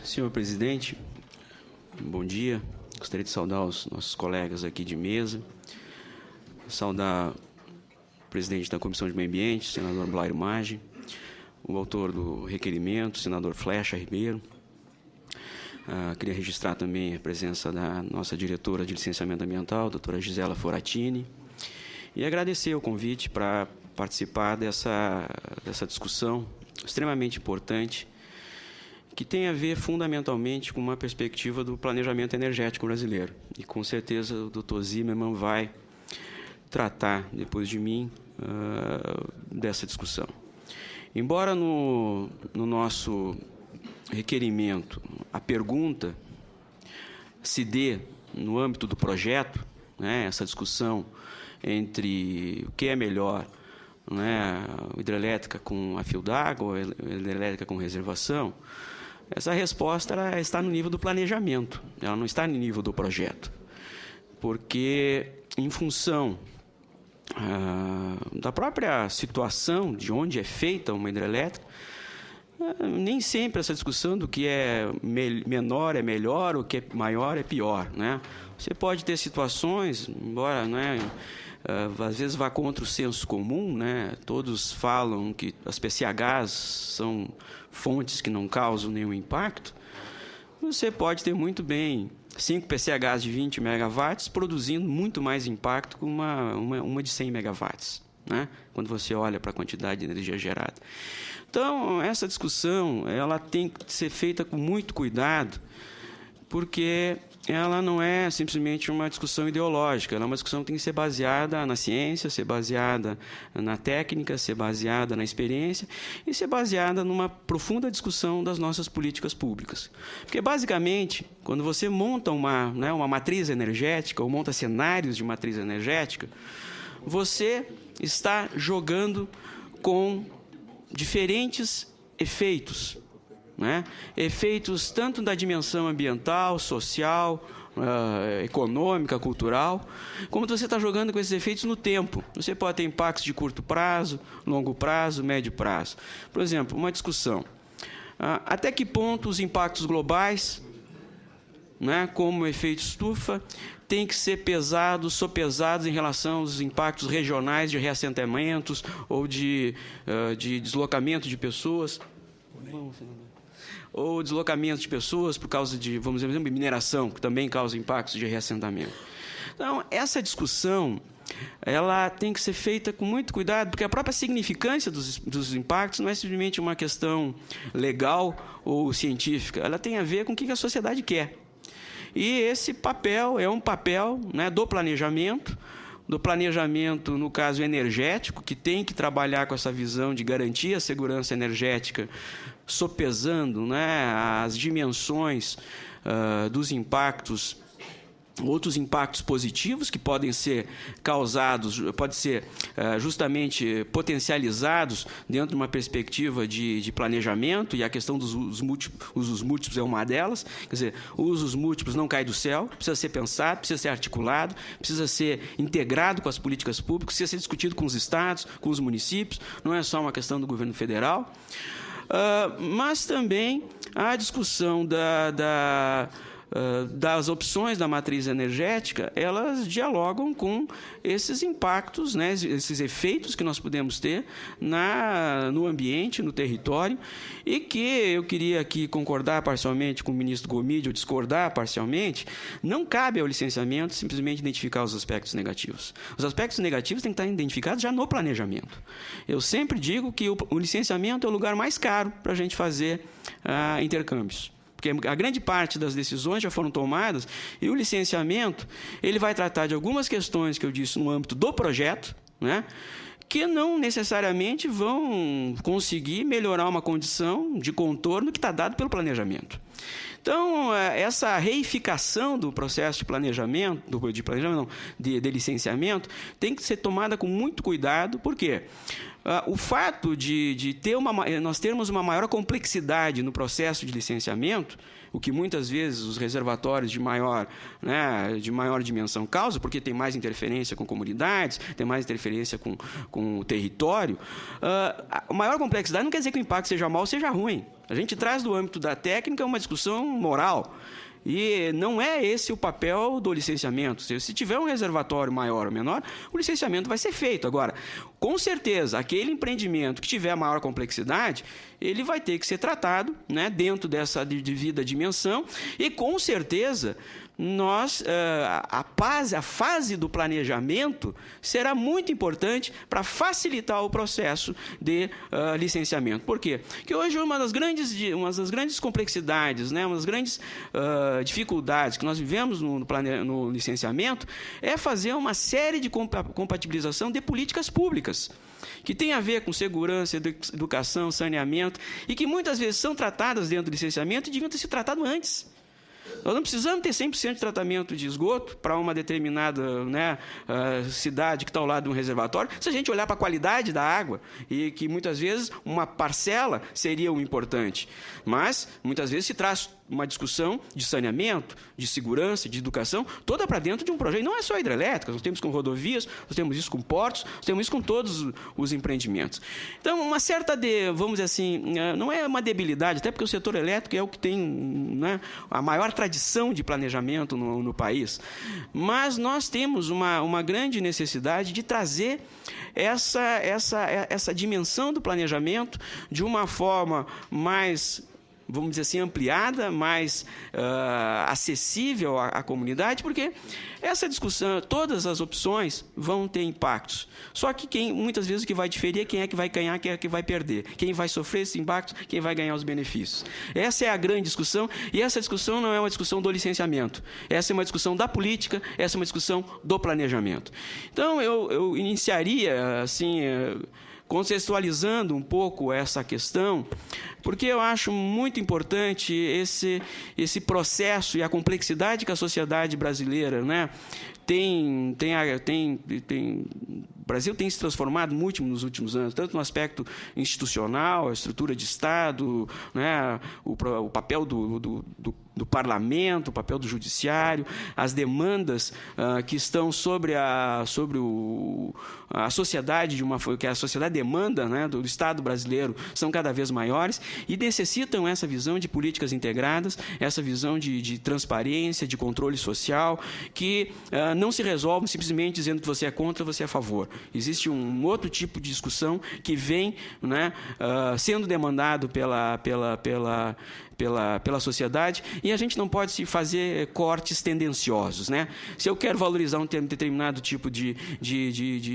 Senhor presidente, bom dia. Gostaria de saudar os nossos colegas aqui de mesa, saudar o presidente da Comissão de Meio Ambiente, senador Blairo Maggi, o autor do requerimento, senador Flecha Ribeiro. Queria registrar também a presença da nossa diretora de licenciamento ambiental, doutora Gisela Foratini, e agradecer o convite para participar dessa discussão extremamente importante, que tem a ver fundamentalmente com uma perspectiva do planejamento energético brasileiro. E com certeza o Dr. Zimmermann vai tratar, depois de mim, dessa discussão. Embora no nosso requerimento a pergunta se dê no âmbito do projeto, né, essa discussão entre o que é melhor, né, hidrelétrica com a fio d'água ou hidrelétrica com reservação, essa resposta ela está no nível do planejamento, ela não está no nível do projeto. Porque, em função da própria situação de onde é feita uma hidrelétrica, nem sempre essa discussão do que é menor é melhor, o que é maior é pior, né? Você pode ter situações, embora, né, às vezes vá contra o senso comum, né? Todos falam que as PCHs são fontes que não causam nenhum impacto. Você pode ter muito bem 5 PCHs de 20 megawatts produzindo muito mais impacto que uma de 100 megawatts, né? Quando você olha para a quantidade de energia gerada. Então, essa discussão ela tem que ser feita com muito cuidado, porque ela não é simplesmente uma discussão ideológica, ela é uma discussão que tem que ser baseada na ciência, ser baseada na técnica, ser baseada na experiência e ser baseada numa profunda discussão das nossas políticas públicas. Porque, basicamente, quando você monta uma matriz energética ou monta cenários de matriz energética, você está jogando com diferentes efeitos, né? Efeitos tanto da dimensão ambiental, social, econômica, cultural, como você está jogando com esses efeitos no tempo. Você pode ter impactos de curto prazo, longo prazo, médio prazo. Por exemplo, uma discussão. Até que ponto os impactos globais, né, como o efeito estufa, tem que ser sopesados em relação aos impactos regionais de reassentamentos ou de deslocamento de pessoas, ou deslocamento de pessoas por causa de, vamos dizer, mineração, que também causa impactos de reassentamento. Então, essa discussão ela tem que ser feita com muito cuidado, porque a própria significância dos impactos não é simplesmente uma questão legal ou científica, ela tem a ver com o que a sociedade quer. E esse papel é um papel, né, do planejamento, no caso energético, que tem que trabalhar com essa visão de garantir a segurança energética, sopesando, né, as dimensões dos impactos, outros impactos positivos que podem ser causados, podem ser justamente potencializados dentro de uma perspectiva de planejamento, e a questão dos usos múltiplos é uma delas. Quer dizer, usos múltiplos não cai do céu, precisa ser pensado, precisa ser articulado, precisa ser integrado com as políticas públicas, precisa ser discutido com os estados, com os municípios, não é só uma questão do governo federal. Mas também a discussão das opções da matriz energética, elas dialogam com esses impactos, né, esses efeitos que nós podemos ter no ambiente, no território, e que eu queria aqui concordar parcialmente com o ministro Gomide, ou discordar parcialmente. Não cabe ao licenciamento simplesmente identificar os aspectos negativos. Os aspectos negativos têm que estar identificados já no planejamento. Eu sempre digo que o licenciamento é o lugar mais caro para a gente fazer intercâmbios. Porque a grande parte das decisões já foram tomadas e o licenciamento ele vai tratar de algumas questões que eu disse no âmbito do projeto, né, que não necessariamente vão conseguir melhorar uma condição de contorno que está dado pelo planejamento. Então, essa reificação do processo de planejamento, de licenciamento, tem que ser tomada com muito cuidado, porque o fato de nós termos uma maior complexidade no processo de licenciamento, o que muitas vezes os reservatórios de maior dimensão causam, porque tem mais interferência com comunidades, tem mais interferência com o território, a maior complexidade não quer dizer que o impacto seja mau ou seja ruim. A gente traz do âmbito da técnica uma discussão moral. E não é esse o papel do licenciamento. Se tiver um reservatório maior ou menor, o licenciamento vai ser feito. Agora, com certeza, aquele empreendimento que tiver maior complexidade, ele vai ter que ser tratado, né, dentro dessa devida dimensão. E, com certeza, a fase do planejamento será muito importante para facilitar o processo de licenciamento. Por quê? Porque hoje uma das grandes complexidades, né, uma das grandes dificuldades que nós vivemos no licenciamento é fazer uma série de compatibilização de políticas públicas, que tem a ver com segurança, educação, saneamento, e que muitas vezes são tratadas dentro do licenciamento e deviam ter sido tratado antes. Nós não precisamos ter 100% de tratamento de esgoto para uma determinada, né, cidade que está ao lado de um reservatório, se a gente olhar para a qualidade da água, e que muitas vezes uma parcela seria o importante. Mas, muitas vezes, se traz uma discussão de saneamento, de segurança, de educação, toda para dentro de um projeto. E não é só hidrelétricas, nós temos com rodovias, nós temos isso com portos, nós temos isso com todos os empreendimentos. Então, uma certa, vamos dizer assim, não é uma debilidade, até porque o setor elétrico é o que tem, né, a maior tradição de planejamento no país, mas nós temos uma grande necessidade de trazer essa dimensão do planejamento de uma forma mais, vamos dizer assim, ampliada, mais acessível à comunidade, porque essa discussão, todas as opções vão ter impactos. Só que muitas vezes o que vai diferir é quem é que vai ganhar, quem é que vai perder. Quem vai sofrer esse impacto, quem vai ganhar os benefícios. Essa é a grande discussão, e essa discussão não é uma discussão do licenciamento. Essa é uma discussão da política, essa é uma discussão do planejamento. Então, eu iniciaria, assim, contextualizando um pouco essa questão, porque eu acho muito importante esse processo e a complexidade que a sociedade brasileira, né, o Brasil tem se transformado muito nos últimos anos, tanto no aspecto institucional, a estrutura de Estado, né, o papel do parlamento, o papel do judiciário, as demandas que estão sobre a sociedade, que a sociedade demanda, né, do Estado brasileiro, são cada vez maiores e necessitam essa visão de políticas integradas, essa visão de transparência, de controle social, que não se resolve simplesmente dizendo que você é contra, você é a favor. Existe um outro tipo de discussão que vem, né, sendo demandado pela sociedade, e a gente não pode se fazer cortes tendenciosos, né? Se eu quero valorizar um determinado tipo de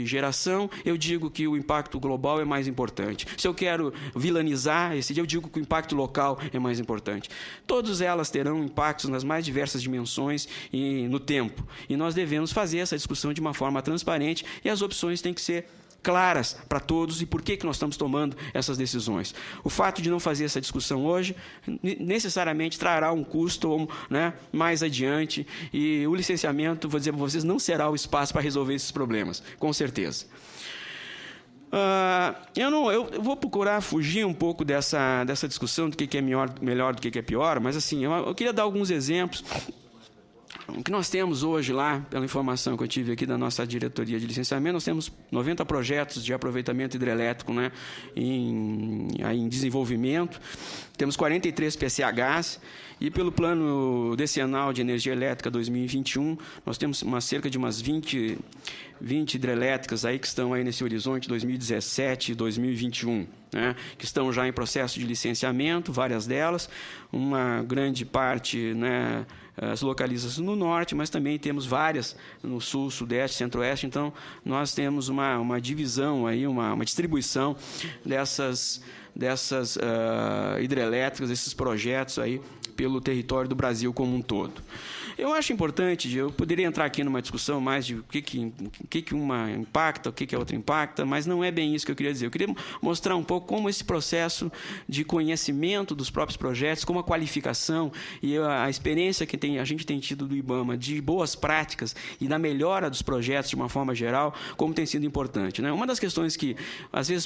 geração, eu digo que o impacto global é mais importante. Se eu quero vilanizar esse dia, eu digo que o impacto local é mais importante. Todas elas terão impactos nas mais diversas dimensões e no tempo. E nós devemos fazer essa discussão de uma forma transparente, e as opções têm que ser claras para todos e por que nós estamos tomando essas decisões. O fato de não fazer essa discussão hoje necessariamente trará um custo, né, mais adiante, e o licenciamento, vou dizer para vocês, não será o espaço para resolver esses problemas, com certeza. Eu vou procurar fugir um pouco dessa discussão do que é melhor do que é pior, mas assim, eu queria dar alguns exemplos. O que nós temos hoje lá, pela informação que eu tive aqui da nossa diretoria de licenciamento, nós temos 90 projetos de aproveitamento hidrelétrico, né, em desenvolvimento, temos 43 PCHs, e pelo Plano Decenal de Energia Elétrica 2021, nós temos cerca de umas 20 hidrelétricas aí que estão aí nesse horizonte 2017 e 2021, né, que estão já em processo de licenciamento, várias delas, uma grande parte, né, se localiza no norte, mas também temos várias no sul, sudeste, centro-oeste. Então, nós temos uma divisão, aí, uma distribuição dessas hidrelétricas, esses projetos aí, pelo território do Brasil como um todo. Eu acho importante, eu poderia entrar aqui numa discussão mais de o que uma impacta, o que a outra impacta, mas não é bem isso que eu queria dizer. Eu queria mostrar um pouco como esse processo de conhecimento dos próprios projetos, como a qualificação e a experiência que a gente tem tido do IBAMA de boas práticas e da melhora dos projetos de uma forma geral, como tem sido importante, né? Uma das questões que,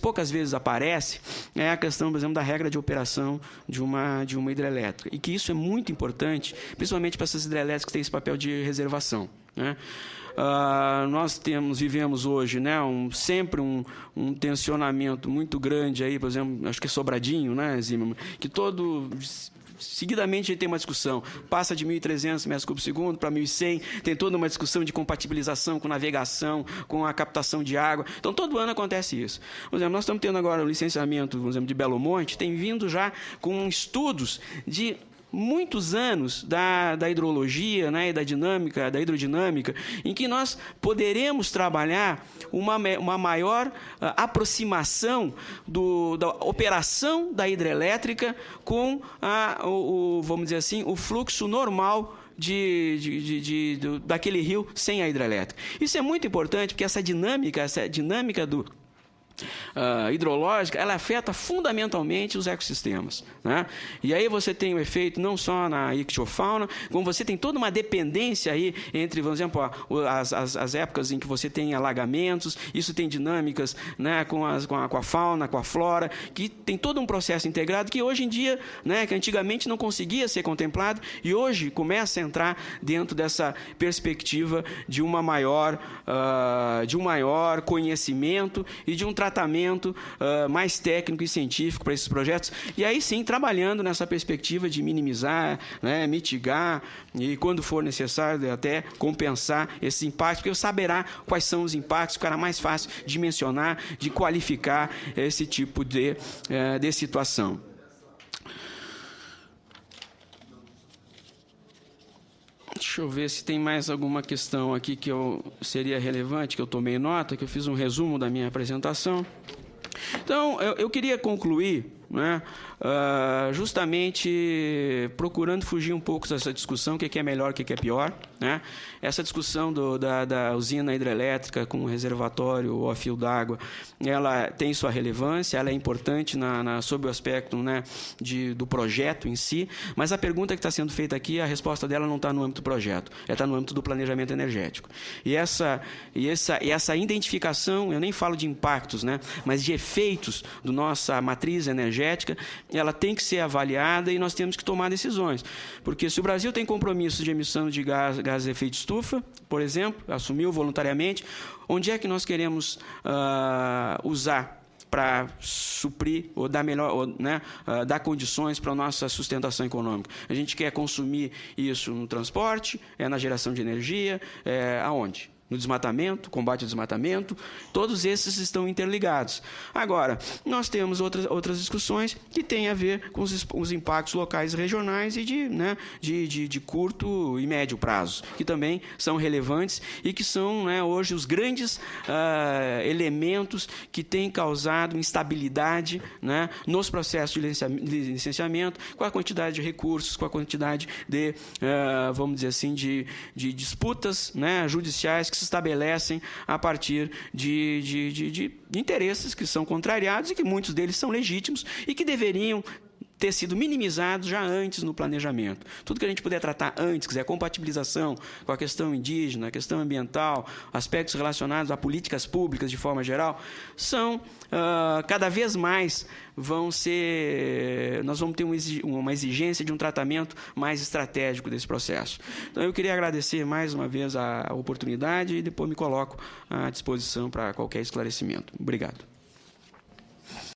poucas vezes aparece, é a questão, por exemplo, da regra de operação de uma hidrelétrica, e que isso é muito importante, principalmente para essas hidrelétricas hidrelétricas têm esse papel de reservação, né? Nós vivemos hoje, né, sempre um tensionamento muito grande aí, por exemplo, acho que é Sobradinho, né, Zimmermann, que seguidamente a gente tem uma discussão, passa de 1.300 metros cúbicos por segundo para 1.100, tem toda uma discussão de compatibilização com navegação, com a captação de água. Então, todo ano acontece isso. Por exemplo, nós estamos tendo agora o licenciamento, por exemplo, de Belo Monte, tem vindo já com estudos de muitos anos da hidrologia, né, e da hidrodinâmica, em que nós poderemos trabalhar uma maior aproximação da operação da hidrelétrica com vamos dizer assim, o fluxo normal daquele rio sem a hidrelétrica. Isso é muito importante, porque essa dinâmica hidrológica, ela afeta fundamentalmente os ecossistemas, né? E aí você tem o efeito não só na ictiofauna, como você tem toda uma dependência aí entre, por exemplo, as épocas em que você tem alagamentos, isso tem dinâmicas, né, com a fauna, com a flora, que tem todo um processo integrado que hoje em dia, né, que antigamente não conseguia ser contemplado e hoje começa a entrar dentro dessa perspectiva de um maior conhecimento e de um tratamento mais técnico e científico para esses projetos, e aí sim trabalhando nessa perspectiva de minimizar, né, mitigar e, quando for necessário, até compensar esses impactos, porque saberá quais são os impactos, ficará mais fácil de mencionar, de qualificar esse tipo de situação. Deixa eu ver se tem mais alguma questão aqui que seria relevante, que eu tomei nota, que eu fiz um resumo da minha apresentação. Então, eu queria concluir, né, justamente procurando fugir um pouco dessa discussão, o que é melhor, o que é pior, né? Essa discussão da usina hidrelétrica com o reservatório ou a fio d'água, ela tem sua relevância, ela é importante sob o aspecto, né, do projeto em si, mas a pergunta que está sendo feita aqui, a resposta dela não está no âmbito do projeto, ela está no âmbito do planejamento energético. E essa identificação, eu nem falo de impactos, né, mas de efeitos da nossa matriz energética, ela tem que ser avaliada e nós temos que tomar decisões. Porque se o Brasil tem compromissos de emissão de gases de efeito estufa, por exemplo, assumiu voluntariamente, onde é que nós queremos usar para suprir ou dar dar condições para a nossa sustentação econômica? A gente quer consumir isso no transporte, na geração de energia, aonde? No desmatamento, combate ao desmatamento, todos esses estão interligados. Agora, nós temos outras discussões que têm a ver com os impactos locais e regionais e de curto e médio prazo, que também são relevantes e que são, né, hoje os grandes elementos que têm causado instabilidade, né, nos processos de licenciamento, com a quantidade de recursos, com a quantidade de, vamos dizer assim, de disputas, né, judiciais que se estabelecem a partir de interesses que são contrariados e que muitos deles são legítimos e que deveriam ter sido minimizados já antes no planejamento. Tudo que a gente puder tratar antes, quiser compatibilização com a questão indígena, a questão ambiental, aspectos relacionados a políticas públicas de forma geral, são cada vez mais nós vamos ter uma exigência de um tratamento mais estratégico desse processo. Então, eu queria agradecer mais uma vez a oportunidade e depois me coloco à disposição para qualquer esclarecimento. Obrigado.